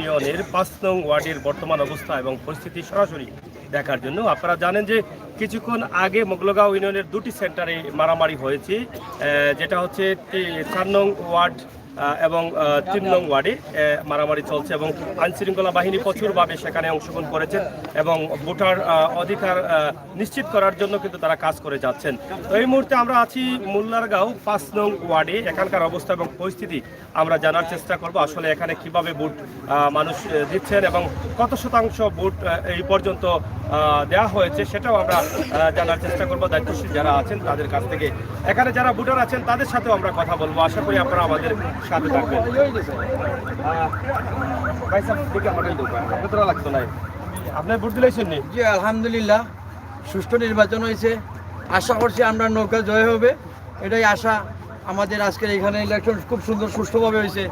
ইউনিয়নের ৫ নং ওয়ার্ডের বর্তমান অবস্থা এবং পরিস্থিতি সরাসরি দেখার জন্য। আপনারা জানেন যে কিছুক্ষণ আগে মোগলগাঁও ইউনিয়নের দুটি সেন্টারে মারামারি হয়েছে, যেটা হচ্ছে ৪ নং ওয়ার্ড এবং ৩ নং ওয়ার্ডে মারামারি চলছে এবং আইনশৃঙ্খলা বাহিনী প্রচুরভাবে সেখানে অংশগ্রহণ করেছেন এবং ভোটার অধিকার নিশ্চিত করার জন্য কিন্তু তারা কাজ করে যাচ্ছেন। তো এই মুহূর্তে আমরা আছি মুল্লারগাঁও ৫ নং ওয়ার্ডে। এখানকার অবস্থা এবং পরিস্থিতি আমরা জানার চেষ্টা করব। আসলে এখানে কিভাবে ভোট মানুষ দিচ্ছেন এবং কত শতাংশ ভোট এই পর্যন্ত দেওয়া হয়েছে সেটাও আমরা জানার চেষ্টা করব দায়িত্বশীল যারা আছেন তাদের কাছ থেকে। এখানে যারা ভোটার আছেন তাদের সাথেও আমরা কথা বলবো। আশা করি আপনারা আমাদের সাথে থাকবেন। আপনার ভোট দিলেছেন? জি আলহামদুলিল্লাহ, সুষ্ঠু নির্বাচন হয়েছে। আশা করছি আমরা নৌকা জয় হবে, এটাই আশা আমাদের। আজকের এখানে ইলেকশন খুব সুন্দর সুষ্ঠুভাবে হয়েছে।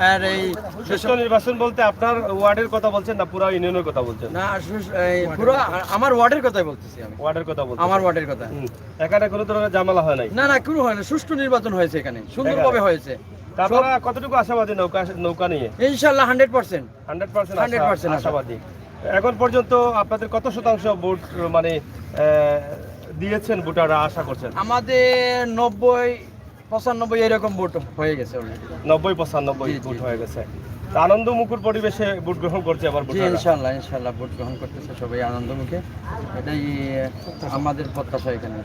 আর এই সুষ্ঠু নির্বাচন বলতে আপনার ওয়ার্ডের কথা বলছেন না পুরো ইউনিয়নের কথা বলছেন? না, পুরো আমার ওয়ার্ডের কথাই বলতেছি আমি। ওয়ার্ডের কথা বলছেন? আমার ওয়ার্ডের কথা। এখানে কোনো ধরনের ঝামেলা হয় নাই? না না, কোনো হয় না, সুষ্ঠু নির্বাচন হয়েছে এখানে, সুন্দরভাবে হয়েছে। আপনারা কতটুকু আশাবাদী নৌকা নিয়ে? ইনশাআল্লাহ 100%। 100% আশাবাদী। এখন পর্যন্ত আপনাদের কত শতাংশ ভোট মানে দিয়েছেন ভোটাররা আশা করছেন? আমাদের 90-95 এরকম ভোট হয়ে গেছে অলরেডি। 90-95 ভোট হয়ে গেছে। আনন্দ মুখর পরিবেশে ভোট গ্রহণ করছে আবার ভোটাররা? ইনশাআল্লাহ ভোট গ্রহণ করতেছে সবাই আনন্দ মুখে, এটাই আমাদের প্রত্যাশা এখানে।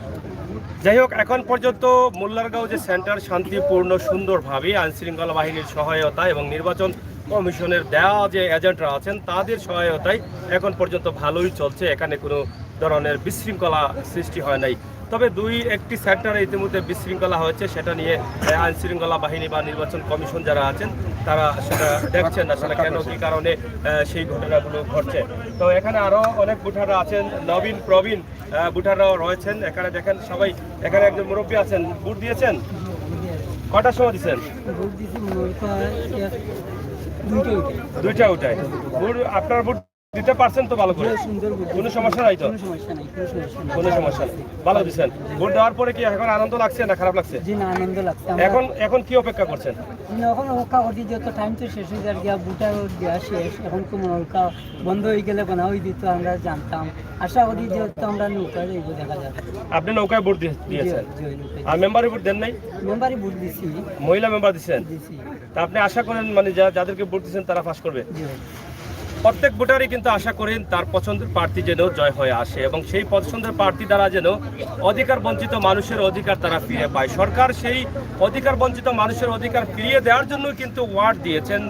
যাই হোক, এখন পর্যন্ত মুল্লারগাঁও যে সেন্টার শান্তিপূর্ণ সুন্দরভাবে আইনশৃঙ্খলা বাহিনীর সহায়তা এবং নির্বাচন কমিশনের দেওয়া যে এজেন্টরা আছেন তাদের সহায়তায় এখন পর্যন্ত ভালোই চলছে। এখানে কোনো ধরনের বিশৃঙ্খলা সৃষ্টি হয় নাই। তবে একটি সেন্টারে ইতিমধ্যে বিশৃঙ্খলা হয়েছে, সেটা নিয়ে আইনশৃঙ্খলা বাহিনী বা নির্বাচন কমিশন যারা আছেন তারা সেটা দেখছেন আসলে কেন কী কারণে সেই ঘটনাগুলো ঘটছে। তো এখানে আরও অনেক ভোটাররা আছেন, নবীন প্রবীণ ভোটাররাও রয়েছেন। এখানে দেখেন সবাই, এখানে একজন মুরব্বী আছেন। ভোট দিয়েছেন? কটার সময় দিচ্ছেন? দুইটা উঠায়। ভোট আপনার ভোট দিতে পারছেন তো ভালো করে? কোনো সমস্যা নাই তো? কোনো সমস্যা নেই, ভালো দিচ্ছেন। ভোট দেওয়ার পরে কি এখন আনন্দ লাগছে না খারাপ লাগছে? জি না, আনন্দ লাগছে। এখন কি অপেক্ষা করছেন? এখন অপেক্ষা করছি, যত টাইম তো শেষ হয়ে যায়, ভোটার দেওয়া শেষ। এখন কোনো নৌকা বন্ধ হয়ে গেলে বানা হয়ে দিত, আমরা জানতাম। আশা করি যেহেতু আমরা নৌকায় যাইব, দেখা যাবে। আপনি নৌকায় ভোট দিয়েছেন? আর মেম্বারে ভোট দেন নাই? মেম্বারই ভোট দিছি। মহিলা মেম্বার দিচ্ছেন? তা আপনি আশা করেন মানে যাদেরকে ভোট দিচ্ছেন তারা পাস করবে? প্রত্যেক ভোটারই কিন্তু আশা করেন তার পছন্দের প্রার্থী যেন জয় হয়ে আসে এবং সেই পছন্দের প্রার্থী দ্বারা যেন অধিকার বঞ্চিত মানুষের অধিকার তারা ফিরে পায়। সরকার সেই অধিকার বঞ্চিত মানুষের অধিকার ফিরিয়ে দেওয়ার জন্য কিন্তু ওয়ার্ড দিয়েছেন,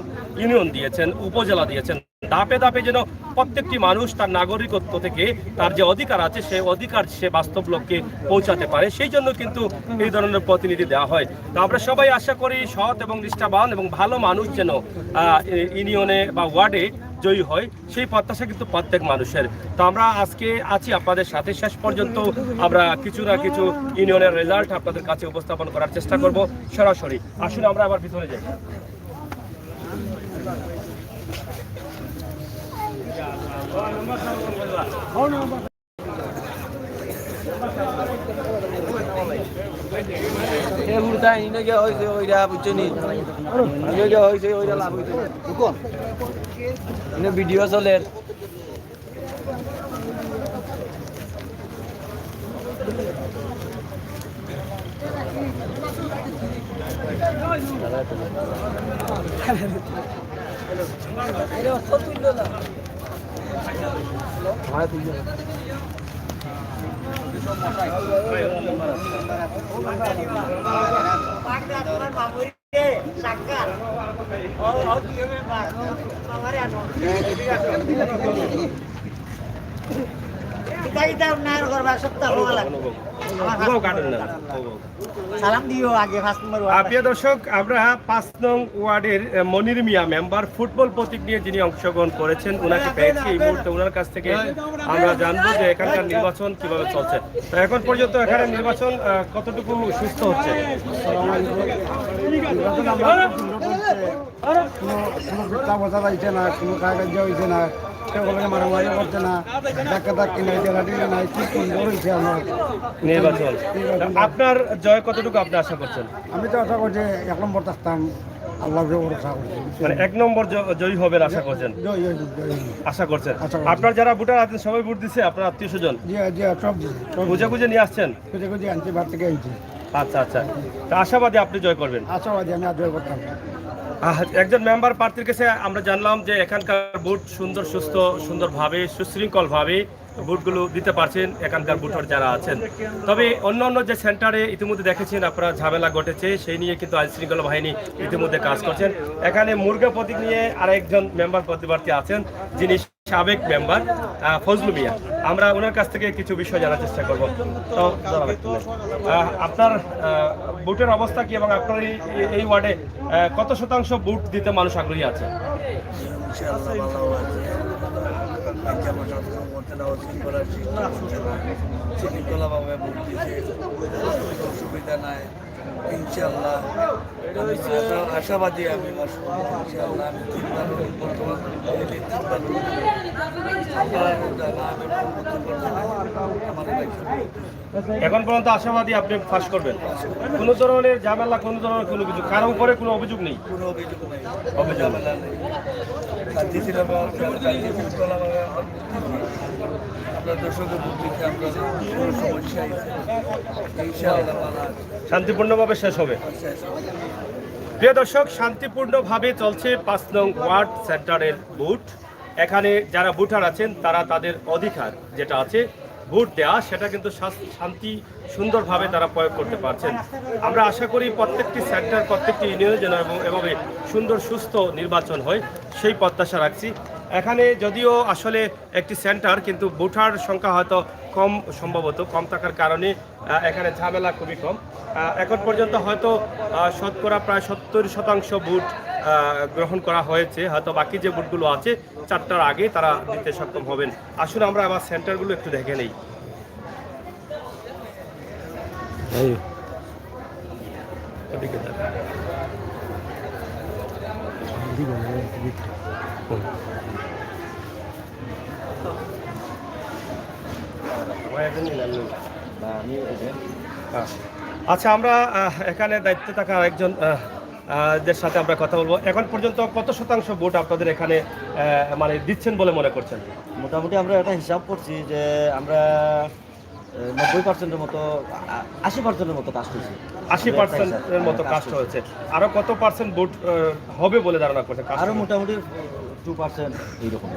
ইউনিয়ন দিয়েছেন, উপজেলা দিয়েছেন। ধাপে ধাপে যেন প্রত্যেকটি মানুষ তার নাগরিকত্ব থেকে তার যে অধিকার আছে সেই অধিকার সে বাস্তব লক্ষ্যে পৌঁছাতে পারে, সেই জন্য কিন্তু এই ধরনের প্রতিনিধি দেওয়া হয়। তো আমরা সবাই আশা করি সৎ এবং নিষ্ঠাবান এবং ভালো মানুষ যেন ইউনিয়নে বা ওয়ার্ডে জয়ী হয়, সেই প্রত্যাশা কিন্তু প্রত্যেক মানুষের। তো আমরা আজকে আছি আপনাদের সাথে, শেষ পর্যন্ত আমরা কিছু না কিছু ইউনিয়নের রেজাল্ট আপনাদের কাছে উপস্থাপন করার চেষ্টা করব সরাসরি। আসুন আমরা আবার ভিতরে যাই। ভিডিও চলে প্রিয় দর্শক, আমরা ৫ নং ওয়ার্ডের মনির মিয়া মেম্বার ফুটবল প্রতীক নিয়ে যিনি অংশগ্রহণ করেছেন ওনাকে পেয়েছি। এই মুহূর্তে ওনার কাছ থেকে আমরা জানবো যে এখানকার নির্বাচন কিভাবে চলছে। তো এখন পর্যন্ত এখানে নির্বাচন কতটুকু সুস্থ হচ্ছে? কোনো বোঝা যাইছে না, কোনো কাজ হয়েছে না, মারামারি করছে না, ধাক্কা ধাক্কি নাই, টেলাটি নাই, খুব সুন্দর হয়েছে আমার নির্বাচন। আপনার জয় কতটুকু আপনি আশা করছেন? আমি তো আশা করছি 1 নম্বর থাকতাম, আল্লাহকে ভরসা করছি মানে 1 নম্বর জয়ী হবেন আশা করছেন? জয় জয় জয় জয়। আশা করছেন। আশা করছি। আপনার যারা ভোটার আছেন সবাই ভোট দিছে, আপনার আত্মীয় স্বজন জি জি সব সব খুঁজে খুঁজে নিয়ে আসছেন? খুঁজে খুঁজে আনছি, বাড়ি থেকে আনছি। আচ্ছা আচ্ছা, তা আশাবাদী আপনি জয় করবেন? আশাবাদী আমি আদর করতাম। একজন মেম্বার প্রার্থীর কাছে আমরা জানলাম যে এখানকার ভোট সুন্দর সুস্থ সুন্দরভাবে সুশৃঙ্খলভাবে ভোটগুলো দিতে পারছেন এখানকার ভোটার যারা আছেন। তবে অন্য অন্য যে সেন্টারে ইতিমধ্যে দেখেছেন আপনারা ঝামেলা ঘটেছে, সেই নিয়ে কিন্তু আইন শৃঙ্খলা বাহিনী ইতিমধ্যে কাজ করছেন। এখানে মুরগা প্রতীক নিয়ে আরেকজন মেম্বার প্রতিপ্রার্থী আছেন, যিনি সাবেক মেম্বার ফজলু মিয়া। আমরা ওনার কাছ থেকে কিছু বিষয় জানার চেষ্টা করব। তো দাঁড়ান একটু। আপনার ভোটের অবস্থা কি এবং আপনার এই ওয়ার্ডে কত শতাংশ ভোট দিতে মানুষ আগ্রহী আছে? সুবিধা নাই ইনশাল্লাহ, আশাবাদী আমি ইনশাল্লাহ। আমি তিনবার বর্তমান এখন পর্যন্ত আশাবাদী আপনি ফাঁস করবেন? কোনো ধরনের ঝামেলা, কোনো ধরনের কোনো কিছু, কারো উপরে কোনো অভিযোগ নেই? কোনো অভিযোগ নেই, অভিযোগ ঝামেলা নেই। শান্তি ছিলাম, আমরা দর্শকের বুদ্ধিতে আমরা কোনো সমস্যা ইনশাআল্লাহ শান্তিপূর্ণভাবে শেষ হবে। প্রিয় দর্শক, শান্তিপূর্ণভাবে চলছে 5 নং ওয়ার্ড সেন্টারের ভোট। এখানে যারা ভোটার আছেন তারা তাদের অধিকার যেটা আছে ভোট দেওয়া, সেটা কিন্তু শান্তি সুন্দরভাবে তারা প্রয়োগ করতে পারছেন। আমরা আশা করি প্রত্যেকটি সেন্টার, প্রত্যেকটি ইউনিয়নে যেন এভাবে সুন্দর সুস্থ নির্বাচন হয়, সেই প্রত্যাশা রাখছি। এখানে যদিও আসলে একটি সেন্টার, কিন্তু ভোটার সংখ্যা হয়তো কম, সম্ভবত কম থাকার কারণে এখানে ঝামেলা খুবই কম। এখন পর্যন্ত হয়তো শতকরা প্রায় 70% ভোট গ্রহণ করা হয়েছে। হয়তো বাকি যে ভোটগুলো আছে 4টার আগে তারা দিতে সক্ষম হবেন। আসুন আমরা আমার সেন্টারগুলো একটু দেখে নেই। ওদিকে যান। আচ্ছা, আমরা এখানে দায়িত্বে থাকা আরেকজন দের সাথে আমরা কথা বলবো। এখন পর্যন্ত কত শতাংশ ভোট আপনাদের এখানে মানে দিচ্ছেন বলে মনে করছেন? মোটামুটি আমরা একটা হিসাব করছি যে আমরা 90%-এর মতো, 80%-এর মতো কাজ করছি। 80%-এর মতো কাজ হয়েছে। আরো কত পার্সেন্ট ভোট হবে বলে ধারণা করছেন? আরো মোটামুটি 2% এইরকম,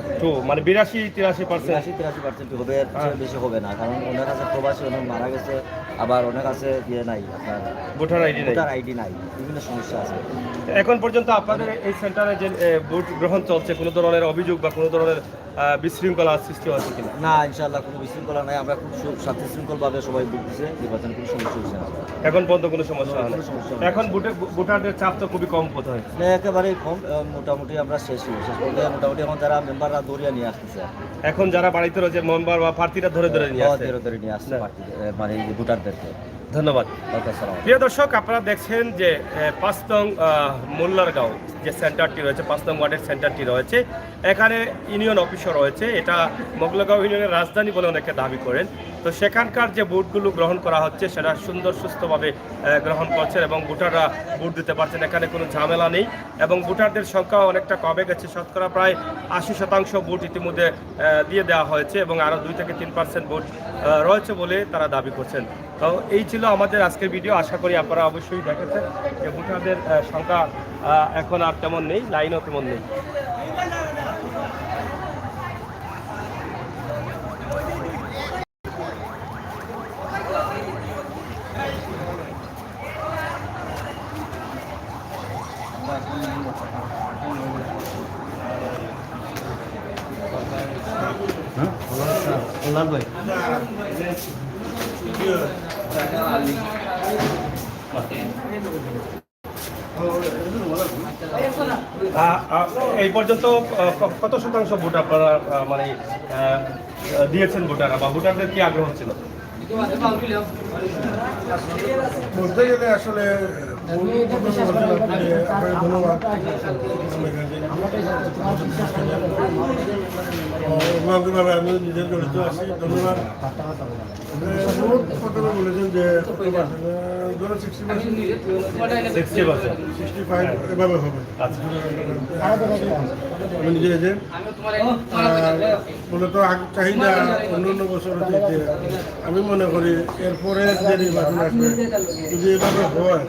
মানে 82-83% 83% হবে, এর চেয়ে বেশি হবে না। কারণ অনেক আছে প্রবাসী, অনেক মারা গেছে, আবার অনেক আছে ইয়ে নাই, আপনার ভোটার আইডি নাই। ভোটার আইডি নাই, বিভিন্ন সমস্যা আছে। এখন পর্যন্ত আপনাদের এই সেন্টারে যে ভোট গ্রহণ চলছে, কোনো ধরনের অভিযোগ বা কোনো ধরনের বিশৃঙ্খলার সৃষ্টি হচ্ছে কিনা? না, ইনশাআল্লাহ কোনো বিশৃঙ্খলা নাই। আমরা খুব শান্তি শৃঙ্খলভাবে সবাই ভোট দিচ্ছে, নির্বাচনে কোনো সমস্যা হচ্ছে না। এখন পর্যন্ত কোনো সমস্যা হয় না। এখন ভোটারদের চাপ তো খুবই কম বোধ হয়। একেবারেই কম, মোটামুটি আমরা শেষ করতে মোটামুটি এখন যারা মেম্বাররা দৌড়িয়ে নিয়ে আসতেছে, এখন যারা বাড়িতে রয়েছে মেম্বার বা প্রার্থীরা ধরে ধরে নিয়ে আসছে, ধরে নিয়ে আসছে মানে ভোটারদেরকে। ধন্যবাদ। প্রিয় দর্শক, আপনারা দেখছেন যে 5 নং মোল্লারগাঁও যে সেন্টারটি রয়েছে, 5 নং ওয়ার্ডের সেন্টারটি রয়েছে, এখানে ইউনিয়ন অফিসও রয়েছে। এটা মোগলাগাঁও ইউনিয়নের রাজধানী বলে অনেকে দাবি করেন। তো সেখানকার যে ভোটগুলো গ্রহণ করা হচ্ছে সেটা সুন্দর সুস্থভাবে গ্রহণ করছেন এবং ভোটাররা ভোট দিতে পারছেন। এখানে কোনো ঝামেলা নেই এবং ভোটারদের সংখ্যা অনেকটা কমে গেছে। শতকরা প্রায় 80% ভোট ইতিমধ্যে দিয়ে দেওয়া হয়েছে এবং আরও 2 থেকে 3% ভোট রয়েছে বলে তারা দাবি করছেন। তো এই ছিল আমাদের আজকের ভিডিও। আশা করি আপনারা অবশ্যই দেখেছেন যে ভোটারদের সংখ্যা এখন আর তেমন নেই, লাইনও তেমন নেই। এই পর্যন্ত কত শতাংশ ভোট আপনারা মানে দিয়েছেন ভোটাররা, বা ভোটারদের কি আগ্রহ ছিল? বলতে গেলে আসলে ধন্যবাদ। অঙ্গভাবে আমি নিজের জড়িত আছি। ধন্যবাদ। বহুত প্রথমে বলেছেন যে ধরো 60%, 65 এভাবে হবে। আচ্ছা আমি নিজে এজেন্ট। মূলত চাহিদা অন্য বছর থেকে আমি মনে করি এরপরে যে নির্বাচন আসবে যদি এভাবে হয়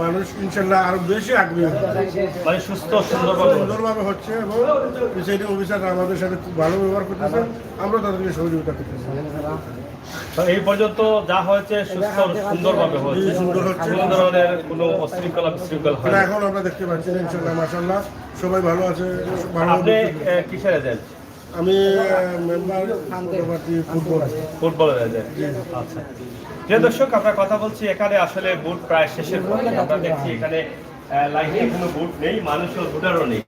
মানুষ ইনশাল্লাহ আরো বেশি আগ্রহী হবে। মানে সুস্থ সুন্দরভাবে সুন্দরভাবে হচ্ছে এবং প্রিসাইডিং অফিসাররা আমাদের সাথে খুব ভালো ব্যবহার করতেছে, আমরা তাদেরকে সহযোগিতা করতেছি। তো এই পর্যন্ত যা হয়েছে সুস্থ সুন্দরভাবে হয়েছে, সুন্দর হচ্ছে। কোনো ধরনের কোনো অশৃঙ্খলা বিশৃঙ্খলা হয় না, না। এখন আমরা দেখতে পাচ্ছি না, ইনশাল্লাহ মাশাআল্লাহ সবাই ভালো আছে। ভালো আপনি কিসের এজেন্ট? আমি মেম্বার ফুটবল। ফুটবলের এজেন্ট। আচ্ছা প্রিয় দর্শক, আমরা কথা বলছি এখানে আসলে বুট প্রায় শেষের পথে। আমরা দেখছি এখানে লাইনে কোনো বুট নেই, মানুষও ভোটারও নেই।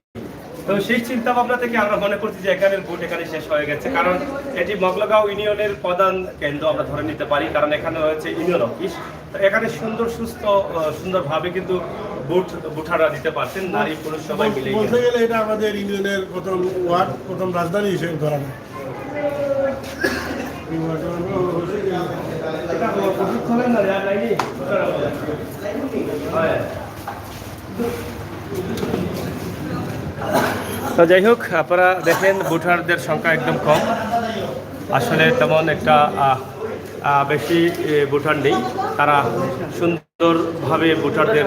তো সেই চিন্তা ভাবনা থেকে আমরা মনে করছি যে এখানের বুট এখানে শেষ হয়ে গেছে, কারণ এটি মগলগাঁও ইউনিয়নের প্রধান কেন্দ্র আমরা ধরে নিতে পারি, কারণ এখানে রয়েছে ইউনিয়ন অফিস। তো এখানে সুন্দর সুস্থ সুন্দরভাবে কিন্তু বুটাররা দিতে পারছেন, নারী পুরুষ সবাই মিলে। বলতে গেলে এটা আমাদের ইউনিয়নের প্রথম ওয়ার্ড, প্রথম রাজধানী হিসেবে ধরা যায়। তো যাই হোক, আপনারা দেখেন ভোটারদের সংখ্যা একদম কম, আসলে তেমন একটা বেশি ভোটার নেই। তারা সুন্দরভাবে ভোটারদের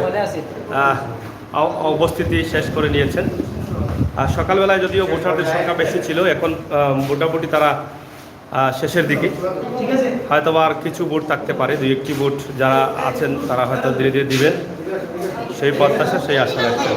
উপস্থিতি শেষ করে নিয়েছেন। সকালবেলায় যদিও ভোটারদের সংখ্যা বেশি ছিল, এখন মোটামুটি তারা শেষের দিকে। হয়তো আর কিছু ভোট থাকতে পারে, 2-1টি ভোট যারা আছেন তারা হয়তো ধীরে ধীরে দিবেন, সেই প্রত্যাশা, সেই আশা রাখছে।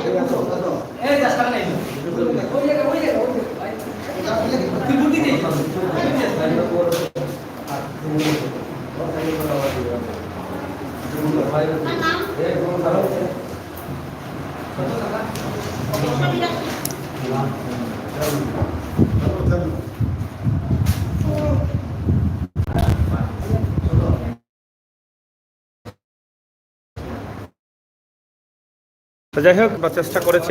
তো যাই হোক, আমরা চেষ্টা করেছি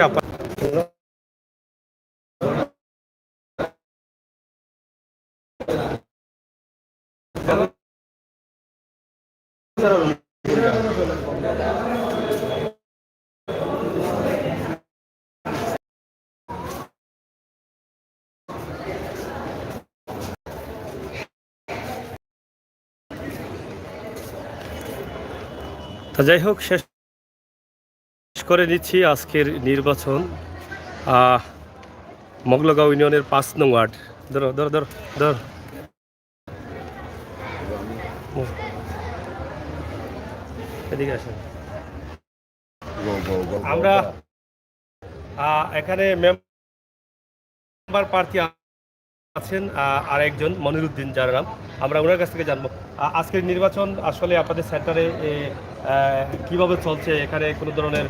যাই হোক শেষ করে নিচ্ছি আজকের নির্বাচন। মগলগাঁও ইউনিয়নের 5 নং ওয়ার্ড। ধরো ধরো ধর ধর এদিকে আসেন। আমরা এখানে মেম্বার প্রার্থী আছেন আরেকজন মনিরুদ্দিন যার নাম, আমরা ওনার কাছ থেকে জানবো আজকের নির্বাচন আসলে আপনাদের সেন্টারে কিভাবে চলছে, এখানে কোনো ধরনের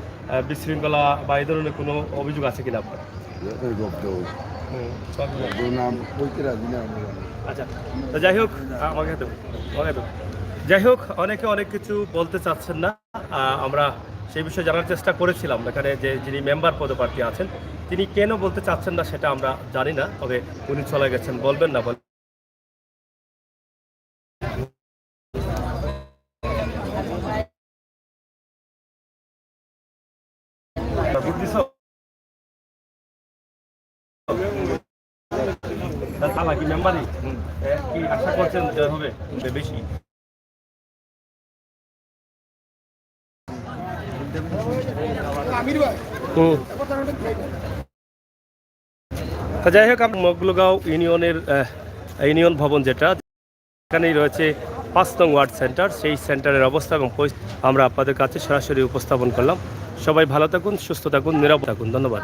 বিশৃঙ্খলা বা এই ধরনের কোনো অভিযোগ আছে কিনা আপনার? আচ্ছা, তো যাই হোক, আমাকে যাই হোক, অনেকে অনেক কিছু বলতে চাচ্ছেন না। আমরা সেই বিষয়ে জানার চেষ্টা করেছিলাম। এখানে যে যিনি মেম্বার পদপ্রার্থী আছেন তিনি কেন বলতে চাচ্ছেন না সেটা আমরা জানি না, তবে উনি চলে গেছেন, বলবেন না বল। কি মেম্বারই কি আশা করছেন যে হবে বেশি? যাই হোক, মগলগাঁও ইউনিয়নের ইউনিয়ন ভবন যেটা, এখানেই রয়েছে 5 নং ওয়ার্ড সেন্টার। সেই সেন্টারের অবস্থা এবং আমরা আপনাদের কাছে সরাসরি উপস্থাপন করলাম। সবাই ভালো থাকুন, সুস্থ থাকুন, নিরাপদ থাকুন। ধন্যবাদ।